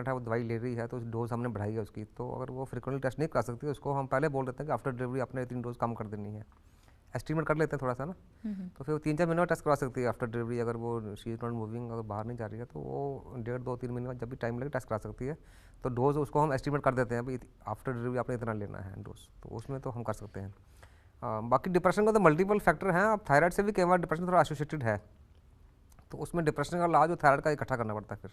है, वो दवाई ले रही है तो डोज हमने बढ़ाई है उसकी, तो अगर वो फ्रिक्वेंटली टेस्ट नहीं करा सकती उसको हम पहले बोल देते हैं कि आफ्टर डिलीवरी आपने इतनी डोज कम कर देनी है, एस्टिमेट कर लेते हैं थोड़ा सा ना। तो फिर वो 3-4 महीने में टेस्ट करवा सकती है आफ्टर डिलीवरी, अगर वो शी इज़ नॉट मूविंग, अगर बाहर नहीं जा रही है तो वो 1.5-2-3 महीने बाद जब भी टाइम लगे टेस्ट करा सकती है। तो डोज उसको हम एस्टिमेट कर देते हैं भाई आफ्टर डिलीवरी आपने इतना लेना है डोज, तो उसमें तो हम कर सकते हैं। बाकी डिप्रेशन का तो मल्टीपल फैक्टर हैं, अब थायराइड से भी कई बार डिप्रेशन थोड़ा एसोसिएटेड है, तो उसमें डिप्रेशन का इलाज जो थायराइड का इकट्ठा करना पड़ता है।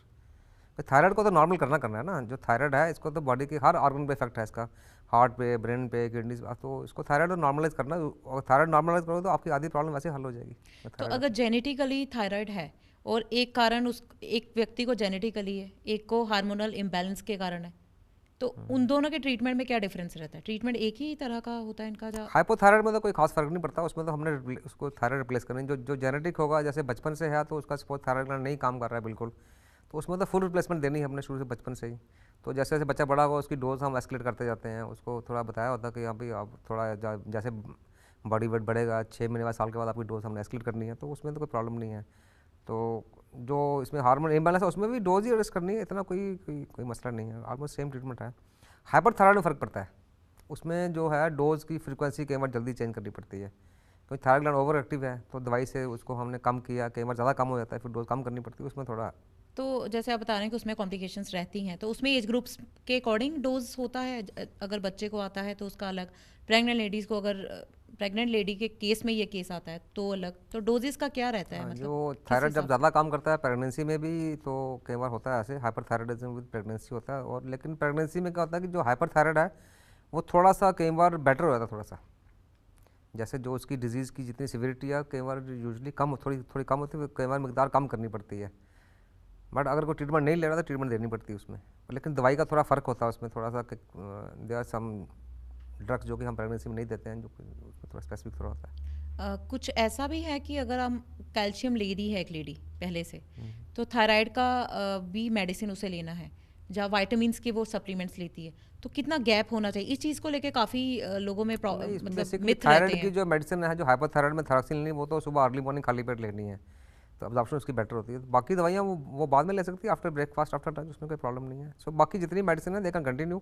फिर थायराइड को तो नॉर्मल करना है ना, जो थायराइड है इसको तो बॉडी के हर ऑर्गन पे इफेक्ट है इसका, हार्ट पे, ब्रेन पे, किडनीज, तो इसको थायराइड को नॉर्मलाइज करना है, और थायराइड नॉर्मलाइज करोगे तो आपकी आधी प्रॉब्लम वैसे हल हो जाएगी तो थायराइड अगर से। जेनेटिकली थायराइड है और एक कारण उस एक व्यक्ति को जेनेटिकली है, एक को हार्मोनल इम्बैलेंस के कारण है, तो उन दोनों के ट्रीटमेंट में क्या डिफरेंस रहता है? ट्रीटमेंट एक ही तरह का होता है इनका? जो हाइपोथायराइड में तो कोई खास फर्क नहीं पड़ता, उसमें तो हमने उसको थायराइड रिप्लेस करनी, जो जो जेनेटिक होगा, जैसे बचपन से है तो उसका सपोज थायराइड ग्लैंड नहीं काम कर रहा है बिल्कुल, तो उसमें तो फुल रिप्लेसमेंट देनी है हमने शुरू से बचपन से ही। तो जैसे जैसे बच्चा बड़ा होगा उसकी डोज हम एस्केलेट करते जाते हैं, उसको थोड़ा बताया होता है कि यहाँ भी आप थोड़ा जैसे बॉडी वेट बढ़ेगा 6 महीने बाद, साल के बाद आपकी डोज हमने एस्केलेट करनी है, तो उसमें तो कोई प्रॉब्लम नहीं है। तो जो इसमें हार्मोन इम्बैलेंस है उसमें भी डोज ही एडजस्ट करनी है, इतना कोई मसला नहीं है, ऑलमोस्ट सेम ट्रीटमेंट है। हाइपरथायराइड में फ़र्क पड़ता है, उसमें जो है डोज की फ्रीक्वेंसी कई बार जल्दी चेंज करनी पड़ती है, क्योंकि थायराइड ग्लैंड ओवर एक्टिव है, तो दवाई से उसको हमने कम किया, कई बार ज़्यादा कम हो जाता है, फिर डोज कम करनी पड़ती है, उसमें थोड़ा। तो जैसे आप बता रहे हैं कि उसमें कॉम्प्लिकेशंस रहती हैं, तो उसमें एज ग्रुप्स के अकॉर्डिंग डोज होता है? अगर बच्चे को आता है तो उसका अलग, प्रेग्नेंट लेडीज़ को, अगर प्रेग्नेंट लेडी के केस में ये केस आता है तो अलग, तो डोजेस का क्या रहता है, मतलब जो किस थायराइड जब हिसाब से? ज़्यादा काम करता है प्रेगनेंसी में भी, तो कई बार होता है ऐसे हाइपरथायराइडिज्म विद प्रेगनेंसी होता है, और लेकिन प्रेगनेंसी में क्या होता है कि जो हाइपरथायराइड है वो थोड़ा सा कई बार बेटर हो जाता है थोड़ा सा, जैसे जो उसकी डिजीज़ की जितनी सिविरिटी है कई बार यूजली कम, थोड़ी थोड़ी कम होती है, कई बार मिकदार कम करनी पड़ती है, बट अगर कोई ट्रीटमेंट नहीं ले रहा तो ट्रीटमेंट देनी पड़ती है उसमें, लेकिन दवाई का थोड़ा फ़र्क होता है उसमें, थोड़ा सा दे आर सम ड्रग्स जो कि हम प्रेगनेंसी में नहीं देते हैं, जो उसमें थोड़ा स्पेसिफिक थोड़ा होता है। कुछ ऐसा भी है कि अगर हम कैल्शियम ले रही है एक लेडी पहले से, तो थायराइड का भी मेडिसिन उसे लेना है, जहाँ वाइटामिन्स के वो सप्लीमेंट्स लेती है, तो कितना गैप होना चाहिए? इस चीज़ को लेके काफ़ी लोगों में नहीं, इसमें मतलब बेसिकली मिथ रहते थायराइड की हैं। जो मेडिसिन है, जो हाइपरथायराइड में थायरॉक्सिन लेनी, वो तो सुबह अर्ली मॉर्निंग खाली पेट लेनी है, तो अब्जॉर्प्शन उसकी बेटर होती है। बाकी दवाइयाँ वो बाद में ले सकती है आफ्टर ब्रेकफास्ट, आफ्टर लंच, उसमें कोई प्रॉब्लम नहीं है। सो बाकी जितनी मेडिसिन है दे कैन कंटिन्यू।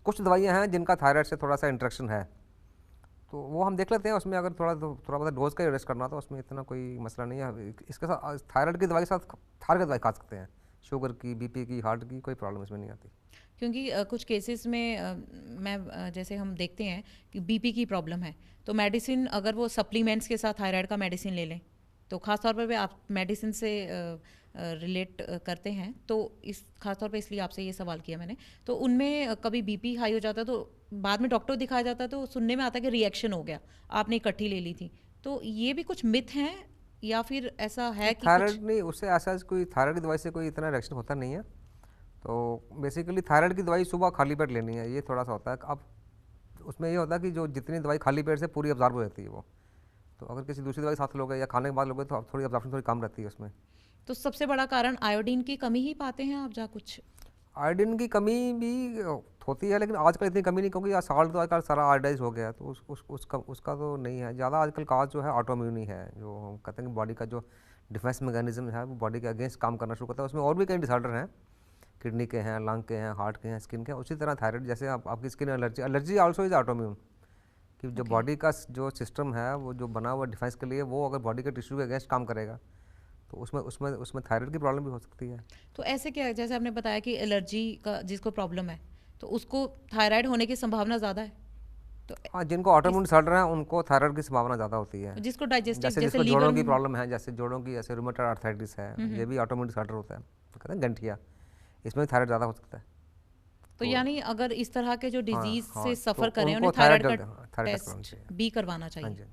कुछ दवाइयाँ हैं जिनका थायराइड से थोड़ा सा इंटरेक्शन है, तो वो हम देख लेते हैं, उसमें अगर थोड़ा बहुत डोज का ही रेस्ट करना तो उसमें इतना कोई मसला नहीं है। इसके साथ थायराइड की दवाई के साथ थायराइड की दवाई खा सकते हैं, शुगर की, बीपी की, हार्ट की, कोई प्रॉब्लम इसमें नहीं आती। क्योंकि कुछ केसेस में जैसे हम देखते हैं कि बीपी की प्रॉब्लम है, तो मेडिसिन अगर वो सप्लीमेंट्स के साथ थायराइड का मेडिसिन ले लें, तो ख़ास तौर पे आप मेडिसिन से रिलेट करते हैं, तो इस खास तौर पे इसलिए आपसे ये सवाल किया मैंने। तो उनमें कभी बीपी हाई हो जाता है तो बाद में डॉक्टर दिखाया जाता है, तो सुनने में आता है कि रिएक्शन हो गया, आपने इकट्ठी ले ली थी, तो ये भी कुछ मिथ हैं या फिर ऐसा है कि कुछ? थायराइड नहीं, उससे ऐसा कोई थायराइड की दवाई से कोई इतना रिएक्शन होता नहीं है, तो बेसिकली थायराइड की दवाई सुबह खाली पेट लेनी है, ये थोड़ा सा होता है। अब उसमें ये होता है कि जो जितनी दवाई खाली पेट से पूरी अब्जॉर्ब हो जाती है वो, तो अगर किसी दूसरी दवाई साथ लोगे या खाने के बाद लोगे तो थोड़ी अब्जॉर्प्शन थोड़ी कम रहती है उसमें। तो सबसे बड़ा कारण आयोडीन की कमी ही पाते हैं आप, जा कुछ? आयोडीन की कमी भी होती है, लेकिन आजकल इतनी कमी नहीं, क्योंकि साल्ट तो आजकल सारा आयोडाइज हो गया है, तो उसका तो नहीं है ज़्यादा। आजकल काज जो है ऑटोइम्यून ही है, जो हम कहते हैं कि बॉडी का जो डिफेंस मैकेनिज्म है वो बॉडी के अगेंस्ट काम करना शुरू करता है। उसमें और भी कई डिसऑर्डर हैं, किडनी के हैं, लंग के हैं, हार्ट के हैं, स्किन के हैं, उसी तरह थायराइड जैसे आपकी skin allergy, allergy also is autoimmune, कि जो ओके। बॉडी का जो सिस्टम है वो जो बना हुआ डिफेंस के लिए, वो अगर बॉडी के टिश्यू के अगेंस्ट काम करेगा तो उसमें उसमें उसमें थायराइड की प्रॉब्लम भी हो सकती है। तो ऐसे क्या है, जैसे आपने बताया कि एलर्जी का जिसको प्रॉब्लम है, तो उसको थायराइड होने की संभावना ज़्यादा है, तो हाँ, जिनको इस ऑटोइम्यून डिसऑर्डर है उनको थायराइड की संभावना ज़्यादा होती है। जिसको डाइजेस्टिव जैसे जैसे जिसको लीवर जोड़ों की में। प्रॉब्लम है, जैसे जोड़ों की, जैसे रूमेटॉइड आर्थराइटिस है, ये भी ऑटोइम्यून डिसऑर्डर होता है, तो कहते हैं गंठिया, इसमें थायराइड ज़्यादा हो सकता है। तो तो यानी अगर इस तरह के जो हाँ डिजीज हाँ, से तो सफ़र करें उन्हें उनको थायराइड थायराइड का जल्द, हाँ, थायराइड टेस्ट कराना टेस्ट चाहिए। भी करवाना हाँ चाहिए। जी।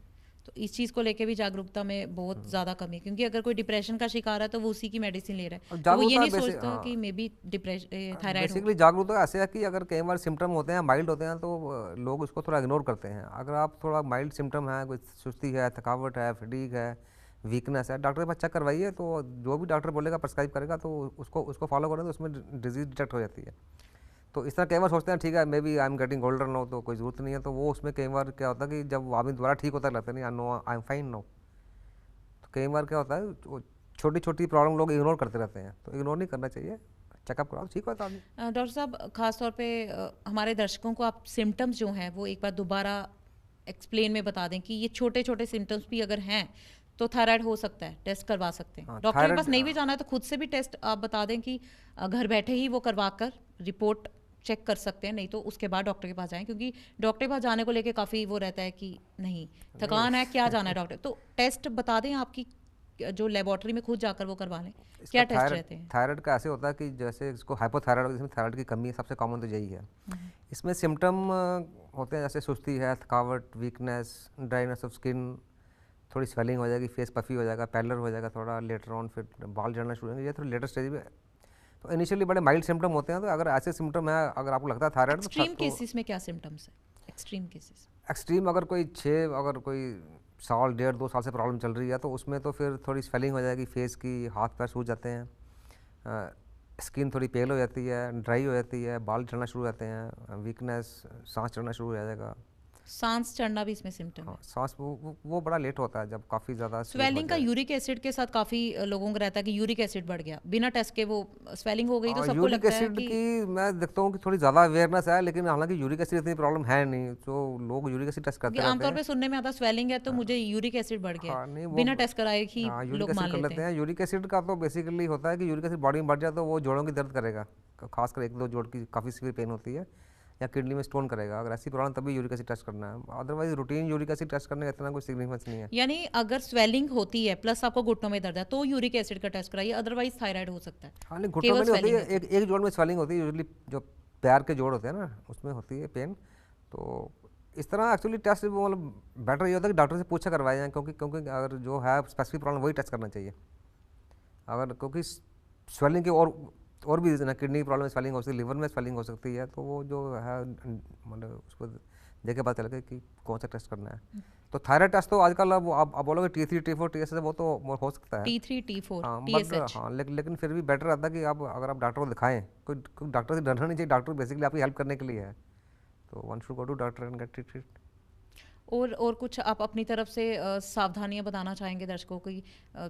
तो इस चीज़ को लेके भी जागरूकता में बहुत ज़्यादा कमी है, क्योंकि अगर कोई डिप्रेशन का शिकार है तो वो उसी की मेडिसिन ले रहा अब है, तो वो ये जागरूकता नहीं बेसिक, सोचता कि हाँ, मे बी डिप्रेशन थायराइड हो। बेसिकली जागरूकता ऐसे है कि अगर कई बार सिम्टम होते हैं माइल्ड होते हैं तो लोग उसको थोड़ा इग्नोर करते हैं। अगर आप थोड़ा माइल्ड सिम्टम है, कोई सुस्ती है, थकावट है, फटीग है, वीकनेस है, डॉक्टर के पास चेक करवाइए, तो जो भी डॉक्टर बोलेगा प्रेस्क्राइब करेगा तो उसको उसको फॉलो करें तो उसमें डिजीज डिटेक्ट हो जाती है। तो इस तरह कई बार सोचते हैं ठीक है maybe I am getting older no, तो कोई ज़रूरत नहीं है, तो वो उसमें कई बार क्या होता है कि जब आदमी दोबारा ठीक होता है लगता है नहीं, no I am fine no, तो कई बार क्या होता है छोटी छोटी प्रॉब्लम लोग इग्नोर करते रहते हैं, तो इग्नोर नहीं करना चाहिए, चेकअप कराओ, ठीक होता है आदमी। डॉक्टर साहब खास तौर पे हमारे दर्शकों को आप सिम्टम्स जो हैं वो एक बार दोबारा एक्सप्लेन में बता दें कि ये छोटे छोटे सिम्टम्स भी अगर हैं तो थायराइड हो सकता है, टेस्ट करवा सकते हैं। हाँ, डॉक्टर के पास थायराइड नहीं भी जाना है तो खुद से भी टेस्ट आप बता दें कि घर बैठे ही वो करवा कर रिपोर्ट चेक कर सकते हैं, नहीं तो उसके बाद डॉक्टर के पास जाएं, क्योंकि डॉक्टर के पास जाने को लेके काफ़ी वो रहता है कि नहीं थकान है क्या जाना है डॉक्टर। तो टेस्ट बता दें आपकी जो लेबोरेटरी में खुद जाकर वो करवा लें, क्या टेस्ट रहते हैं? थायराइड का ऐसे होता है कि जैसे इसको हाइपोथायराइड, जिसमें थायराइड की कमी है, सबसे कॉमन तो यही है। इसमें सिम्टम होते हैं जैसे सुस्ती है, थकावट, वीकनेस, ड्राइनेस ऑफ स्किन, थोड़ी स्वेलिंग हो जाएगी, फेस पफी हो जाएगा, पैलर हो जाएगा थोड़ा, लेटर ऑन फिर बाल झड़ना शुरू होंगे, ये थोड़ी लेटर स्टेज में। तो इनिशियली बड़े माइल्ड सिम्टम होते हैं। तो अगर ऐसे सिम्टम है, अगर आपको लगता है थायराइड, एक्सट्रीम केसेस में क्या सिम्टम्स है? एक्सट्रीम केसेस एक्सट्रीम अगर कोई 6 अगर कोई साल 1.5-2 साल से प्रॉब्लम चल रही है तो उसमें तो फिर थोड़ी स्वेलिंग हो जाएगी फेस की, हाथ पैर सूज जाते हैं, स्किन थोड़ी पेल हो जाती है, ड्राई हो जाती है, बाल झड़ना शुरू हो जाते हैं, वीकनेस, सांस चढ़ना शुरू हो जाएगा। सांस चढ़ना भी इसमें सिम्टम है? हाँ, सांस वो बड़ा लेट होता है जब काफ़ी ज़्यादा स्वेलिंग का यूरिक एसिड के साथ काफ़ी लोगों को रहता है कि यूरिक एसिड बढ़ गया, बिना टेस्ट के वो स्वेलिंग हो गई तो सबको यूरिक लगता है एसिड कि की मैं देखता हूँ कि थोड़ी ज़्यादा अवेयरनेस है, लेकिन हालांकि यूरिक एसिड इतनी प्रॉब्लम है नहीं, तो लोग यूरिक एसिड टेस्ट करते रहते आमतौर हैं। पे सुनने में आता स्वेलिंग है तो मुझे यूरिक एसिड बढ़ गया, हाँ, नहीं वो बिना टेस्ट कराए ही यूरिक लोग एसिड मान कर लेते लेते हैं। हैं। यूरिक एसिड का तो बेसिकली होता है कि यूरिक एसिड बॉडी में बढ़ जाए तो वो जोड़ों की दर्द करेगा, खासकर 1-2 जोड़ की काफ़ी सीवियर पेन होती है, या किडनी में स्टोन करेगा। अगर ऐसी प्रॉब्लम तभी यूरिक एसिड टेस्ट करना है, otherwise routine uric acid test करने का इतना कोई सिग्निफिकेंस नहीं है। यानी अगर स्वेलिंग होती है प्लस आपको घुटनों में दर्द है तो यूरिक एसिड का टेस्ट कराइए, अदरवाइज थायराइड हो सकता है। हाँ, नहीं घुटनों केवल में नहीं होती स्वेलिंग है, है एक जोड़ में स्वेलिंग होती है यूजली, जो पैर के जोड़ होते हैं ना उसमें होती है पेन। तो इस तरह एक्चुअली टेस्ट वो मतलब बेटर ये होता है कि डॉक्टर से पूछा करवाए जाए, क्योंकि अगर जो है स्पेसिफिक प्रॉब्लम वही टेस्ट करना चाहिए। अगर क्योंकि स्वेलिंग के और भी रीज़न है, किडनी की प्रॉब्लम में स्वेलिंग हो सकती है, लिवर में स्वेलिंग हो सकती है, तो वो जो है मतलब उसको देख के पता चलेगा कि कौन सा टेस्ट करना है। तो थायराइड टेस्ट तो आजकल अब आप बोलोगे T3 T4 TSH वो तो हो सकता है, T3 T4 हाँ बट TSH। हाँ, लेकिन फिर भी बेटर रहता है कि आप अगर आप डॉक्टर को दिखाएं, कोई डॉक्टर से डरना नहीं चाहिए, डॉक्टर बेसिकली आपकी हेल्प करने के लिए है, तो one should go to doctor and get treated. और कुछ आप अपनी तरफ से सावधानियां बताना चाहेंगे दर्शकों को कि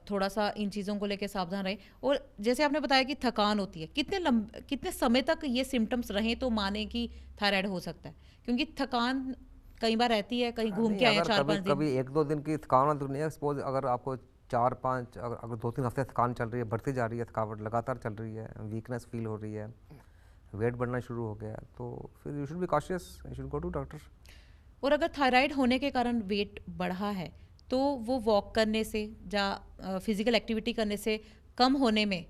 थोड़ा सा इन चीज़ों को लेकर सावधान रहें? और जैसे आपने बताया कि थकान होती है, कितने समय तक ये सिम्टम्स रहें तो माने कि थायराइड हो सकता है? क्योंकि थकान कई बार रहती है, कहीं घूम नहीं, के आए अगर 4-5 दिन। कभी 1-2 दिन की थकान तो नहीं है, सपोज अगर आपको 4-5 अगर 2-3 हफ्ते थकान चल रही है, बढ़ती जा रही है, थकावट लगातार चल रही है, वीकनेस फील हो रही है, वेट बढ़ना शुरू हो गया, तो फिर you should be cautious, you should go to doctor. और अगर थायराइड होने के कारण वेट बढ़ा है तो वो वॉक करने से या फिजिकल एक्टिविटी करने से कम होने में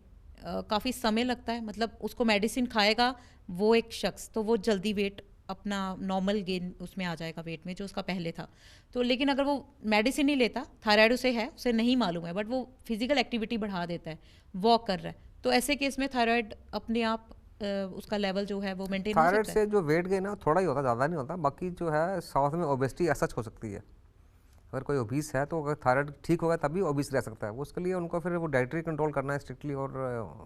काफ़ी समय लगता है, मतलब उसको मेडिसिन खाएगा वो एक शख्स तो वो जल्दी वेट अपना नॉर्मल गेन उसमें आ जाएगा वेट में जो उसका पहले था। तो लेकिन अगर वो मेडिसिन नहीं लेता, थायराइड उसे है, उसे नहीं मालूम है, बट वो फिजिकल एक्टिविटी बढ़ा देता है, वॉक कर रहा है, तो ऐसे केस में थायराइड अपने आप उसका लेवल जो है वो मेंटेन हो थायराइड सकता है। से जो वेट गेन है थोड़ा ही होता, ज़्यादा नहीं होता। बाकी जो है साथ में ओबेसिटी सच हो सकती है। अगर कोई ओबीस है तो अगर थायराइड ठीक होगा तभी ओबीस रह सकता है, वो उसके लिए उनको फिर वो डाइटरी कंट्रोल करना है स्ट्रिक्टली, और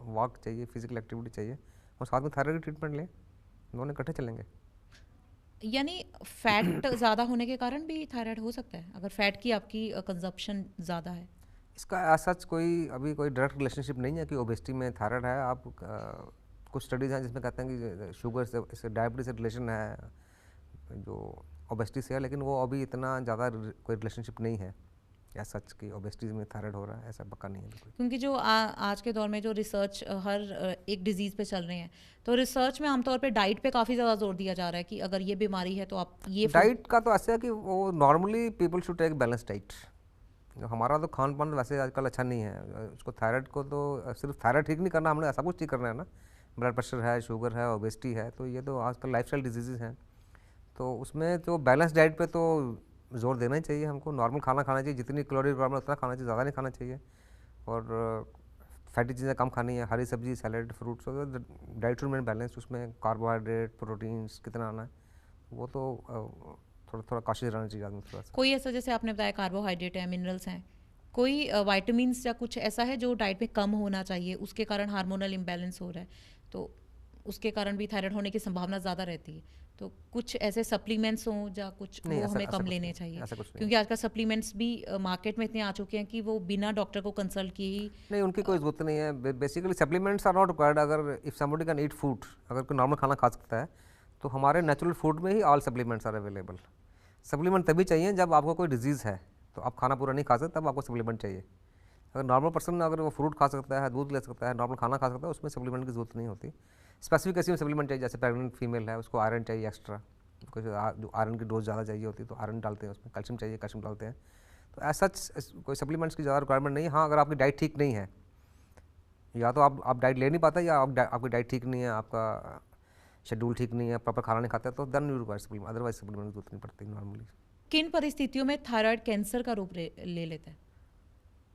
वॉक चाहिए, फिजिकल एक्टिविटी चाहिए, और साथ में थायराइड की ट्रीटमेंट लें, दोनों इकट्ठे चलेंगे। यानी फैट ज़्यादा होने के कारण भी थायराइड हो सकता है, अगर फैट की आपकी कंजप्शन ज़्यादा है? इसका सच अभी कोई डायरेक्ट रिलेशनशिप नहीं है कि ओबेसिटी में थायराइड है। आप कुछ स्टडीज़ हैं जिसमें कहते हैं कि शुगर से डायबिटीज से रिलेशन है जो ओबेसिटी से है, लेकिन वो अभी इतना ज़्यादा कोई रिलेशनशिप नहीं है या सच की ओबेसिटी में थायराइड हो रहा है, ऐसा पक्का नहीं है बिल्कुल। क्योंकि जो आज के दौर में जो रिसर्च हर एक डिजीज़ पे चल रहे हैं, तो रिसर्च में आमतौर पे डाइट पे काफ़ी ज़्यादा जोर दिया जा रहा है कि अगर ये बीमारी है तो आप ये डाइट का तो ऐसा है कि वो normally people should take balance diet. हमारा तो खान पान वैसे आजकल अच्छा नहीं है, उसको थायराइड को तो सिर्फ थायराइड ठीक नहीं करना, हमने ऐसा कुछ ठीक करना है ना, ब्लड प्रेशर है, शुगर है, ओबेसिटी है, तो ये तो आजकल लाइफस्टाइल डिजीज़ हैं, तो उसमें तो बैलेंस डाइट पे तो जोर देना ही चाहिए हमको। नॉर्मल खाना खाना चाहिए, जितनी कैलोरी रिक्वायरमेंट उतना खाना चाहिए, ज़्यादा नहीं खाना चाहिए, और फैटी चीज़ें कम खानी है, हरी सब्जी, salad, fruits, diet should main balance, उसमें कार्बोहाइड्रेट, प्रोटीन्स कितना आना है वो तो थोड़ा थोड़ा कॉशियस रहना चाहिए आदमी थोड़ा सा। कोई ऐसा, जैसे आपने बताया कार्बोहाइड्रेट है, मिनरल्स हैं, कोई वाइटामिन्स या कुछ ऐसा है जो डाइट में कम होना चाहिए, उसके कारण हार्मोनल इम्बैलेंस हो रहा है, तो उसके कारण भी थायराइड होने की संभावना ज़्यादा रहती है। तो कुछ ऐसे सप्लीमेंट्स हों या कुछ नहीं, वो ऐसा हमें ऐसा कम कुछ लेने नहीं, चाहिए, ऐसा कुछ नहीं। क्योंकि आजकल सप्लीमेंट्स भी मार्केट में इतने आ चुके हैं कि वो बिना डॉक्टर को कंसल्ट किए ही नहीं, उनकी कोई ज़रूरत नहीं है। Basically supplements are not required. अगर if somebody can eat food, अगर कोई नॉर्मल खाना खा सकता है तो हमारे नेचुरल फूड में ही all supplements are available. Supplement तभी चाहिए जब आपको कोई डिजीज़ है, तो आप खाना पूरा नहीं खा सकते, तब आपको सप्लीमेंट चाहिए। अगर नॉर्मल पर्सन अगर वो फ्रूट खा सकता है, दूध ले सकता है, नॉर्मल खाना खा सकता है, उसमें सप्लीमेंट की ज़रूरत नहीं होती। स्पेसिफिक किसी में सप्लीमेंट चाहिए, जैसे प्रेग्नेंट फीमेल है उसको आयरन चाहिए एक्स्ट्रा, कुछ जो आयरन की डोज ज़्यादा चाहिए होती है तो आयरन डालते हैं उसमें, कैल्शियम चाहिए कैल्शियम डालते हैं। तो ऐसा कोई सप्लीमेंट्स की ज़्यादा रिक्वायरमेंट नहीं है। हाँ, अगर आपकी डाइट ठीक नहीं है, या तो आप डाइट ले नहीं पाते, या आपकी डाइट ठीक नहीं है, आपका शेड्यूल ठीक नहीं है, प्रॉपर खाना नहीं खाते, तो then you require supplement, otherwise supplement की जरूरत नहीं पड़ती नॉर्मली। किन परिस्थितियों में थायराइड कैंसर का रूप ले लेता है,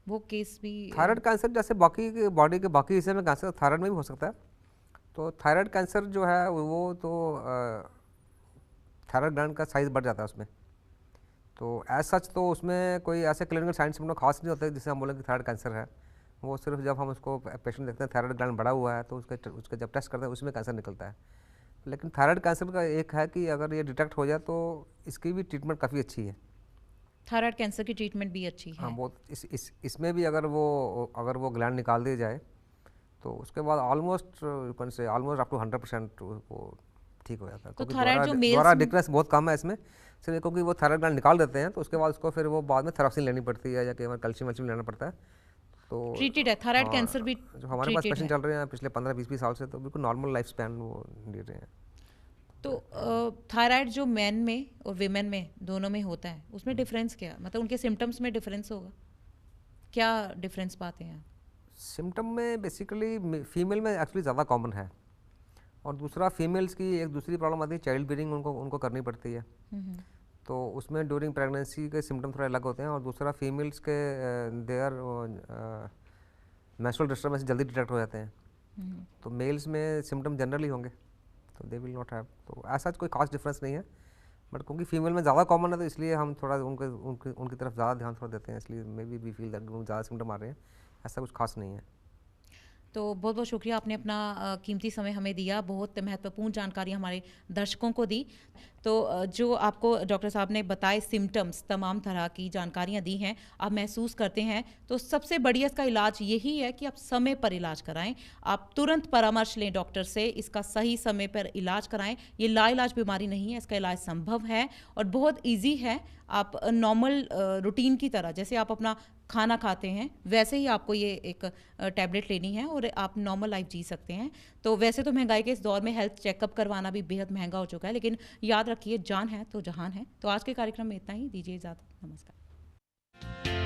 वो केस भी थायराइड कैंसर जैसे बाकी बॉडी के बाकी हिस्से में कैंसर थायराइड में भी हो सकता है। तो थायराइड कैंसर जो है वो तो थायराइड ग्लैंड का साइज़ बढ़ जाता है उसमें। तो एज सच तो उसमें कोई ऐसे क्लिनिकल साइंस में खास नहीं होता है जिससे हम बोलें कि थायराइड कैंसर है। वो सिर्फ जब हम उसको पेशेंट देखते हैं थायराइड ग्लैंड बढ़ा हुआ है तो उसके जब टेस्ट करते हैं उसमें कैंसर निकलता है। लेकिन थायराइड कैंसर का एक है कि अगर ये डिटेक्ट हो जाए तो इसकी भी ट्रीटमेंट काफ़ी अच्छी है। थायराइड कैंसर की ट्रीटमेंट भी अच्छी हाँ, है। बहुत इसमें भी अगर वो ग्लैंड निकाल दी जाए तो उसके बाद almost you can say almost up to 100% वो ठीक हो जाता है। तो क्योंकि थायराइड जो मेल्स दोबारा डिकनेस बहुत कम है इसमें, सिर्फ क्योंकि वो थायराइड ग्लैंड निकाल देते हैं तो उसके बाद उसको फिर वो बाद में थेरासिन लेनी पड़ती है या कई बार कैल्शियम वैल्शियम लेना पड़ता है। तो ट्रीटेड है, थायराइड हाँ, कैंसर भी जो हमारे पास ट्रीटेड पेशेंट है। चल रहे हैं पिछले 15-20 साल से, तो बिल्कुल नॉर्मल लाइफ स्पैन वो जी रहे हैं। तो थायराइड जो मैन में और वीमेन में दोनों में होता है, उसमें डिफरेंस क्या, मतलब उनके सिम्टम्स में डिफरेंस होगा, क्या डिफरेंस पाते हैं? सिम्टम में बेसिकली फीमेल में एक्चुअली ज़्यादा कॉमन है, और दूसरा फीमेल्स की एक दूसरी प्रॉब्लम आती है, चाइल्ड बीयरिंग उनको करनी पड़ती है। तो उसमें ड्यूरिंग प्रेगनेंसी के सिम्टम थोड़े अलग होते हैं। और दूसरा फीमेल्स के देयर मेंस्ट्रुअल डिस्टर्बेंस जल्दी डिटेक्ट हो जाते हैं। तो मेल्स में सिम्टम जनरली होंगे, तो दे विल नॉट हैव, तो ऐसा कोई खास डिफरेंस नहीं है। बट क्योंकि फीमेल में ज़्यादा कॉमन है तो इसलिए हम थोड़ा उनकी तरफ ज़्यादा ध्यान थोड़ा देते हैं, इसलिए maybe we feel that ज़्यादा सिम्टम आ रहे हैं। ऐसा कुछ खास नहीं है। तो बहुत बहुत शुक्रिया, आपने अपना कीमती समय हमें दिया, बहुत महत्वपूर्ण जानकारी हमारे दर्शकों को दी। तो जो आपको डॉक्टर साहब ने बताए सिम्टम्स, तमाम तरह की जानकारियां दी हैं, आप महसूस करते हैं, तो सबसे बढ़िया इसका इलाज यही है कि आप समय पर इलाज कराएं। आप तुरंत परामर्श लें डॉक्टर से, इसका सही समय पर इलाज कराएं। ये लाइलाज बीमारी नहीं है, इसका इलाज संभव है और बहुत ईजी है। आप नॉर्मल रूटीन की तरह, जैसे आप अपना खाना खाते हैं वैसे ही आपको ये एक टैबलेट लेनी है और आप नॉर्मल लाइफ जी सकते हैं। तो वैसे तो महंगाई के इस दौर में हेल्थ चेकअप करवाना भी बेहद महंगा हो चुका है, लेकिन याद रखिए जान है तो जहान है। तो आज के कार्यक्रम में इतना ही, दीजिए इजाज़त, नमस्कार।